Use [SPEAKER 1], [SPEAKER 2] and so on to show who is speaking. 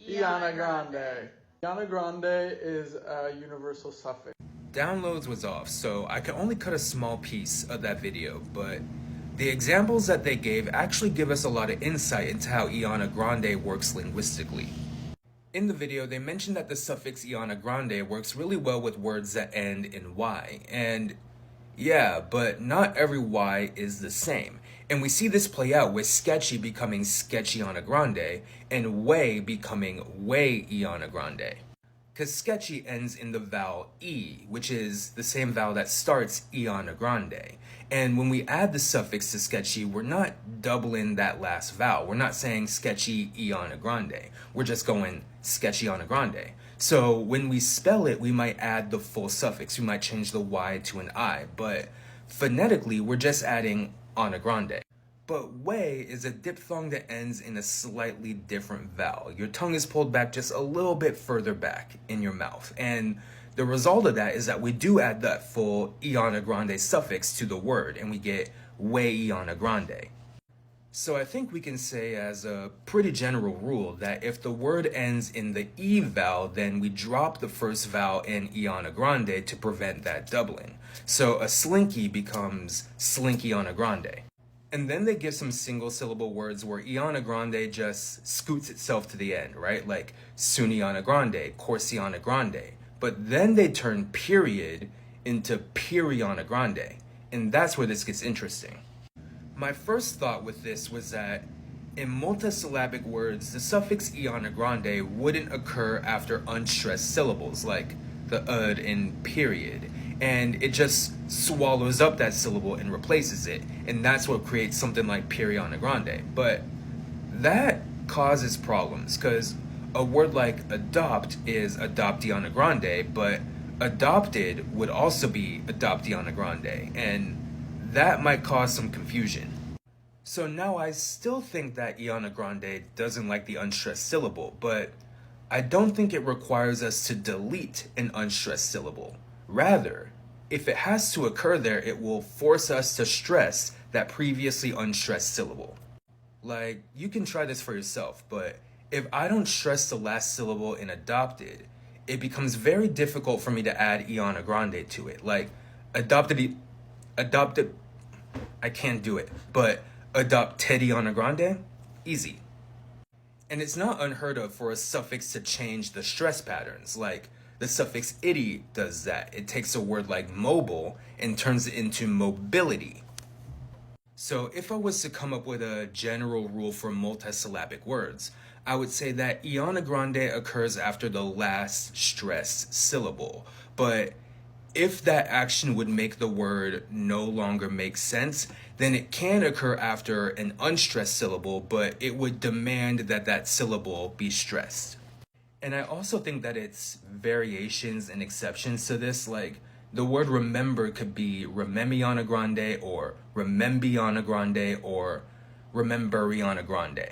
[SPEAKER 1] Ariana Grande. Ariana Grande is a universal suffix.
[SPEAKER 2] Downloads was off, so I could only cut a small piece of that video, but the examples that they gave actually give us a lot of insight into how Ariana Grande works linguistically. In the video, they mentioned that the suffix Ariana Grande works really well with words that end in Y, and yeah, but not every Y is the same. And we see this play out with sketchy becoming Sketchiana Grande and way becoming way Ariana Grande. Because sketchy ends in the vowel E, which is the same vowel that starts Ariana Grande. And when we add the suffix to sketchy, we're not doubling that last vowel. We're not saying sketchy Ariana Grande. We're just going Sketchiana Grande. So when we spell it, we might add the full suffix. We might change the Y to an I. But phonetically, we're just adding Ana Grande. But way is a diphthong that ends in a slightly different vowel. Your tongue is pulled back just a little bit further back in your mouth. And the result of that is that we do add that full Ariana Grande suffix to the word, and we get way Ariana Grande. So I think we can say as a pretty general rule that if the word ends in the E vowel, then we drop the first vowel in Ariana Grande to prevent that doubling. So a slinky becomes Slinkiana Grande. And then they give some single syllable words where Ariana Grande just scoots itself to the end, right? Like Suniana Grande, Corsiana Grande. But then they turn period into Piriana Grande. And that's where this gets interesting. My first thought with this was that in multisyllabic words, the suffix Ariana Grande wouldn't occur after unstressed syllables like the ud in period. And it just swallows up that syllable and replaces it. And that's what creates something like Piriana Grande. But that causes problems because a word like adopt is Adoptiana Grande, but adopted would also be Adoptiana Grande. And that might cause some confusion. So now I still think that Ariana Grande doesn't like the unstressed syllable, but I don't think it requires us to delete an unstressed syllable. Rather, if it has to occur there, it will force us to stress that previously unstressed syllable. Like, you can try this for yourself, but if I don't stress the last syllable in adopted, it becomes very difficult for me to add Ariana Grande to it. Like, adopted, I can't do it, but adopted Ariana Grande, easy. And it's not unheard of for a suffix to change the stress patterns, like the suffix ity does that. It takes a word like mobile and turns it into mobility. So if I was to come up with a general rule for multisyllabic words, I would say that Ariana Grande occurs after the last stressed syllable. But if that action would make the word no longer make sense, then it can occur after an unstressed syllable, but it would demand that that syllable be stressed. And I also think that it's variations and exceptions to this, like the word remember could be Remembiana Grande or Remembiana Grande or Rememberiana Grande.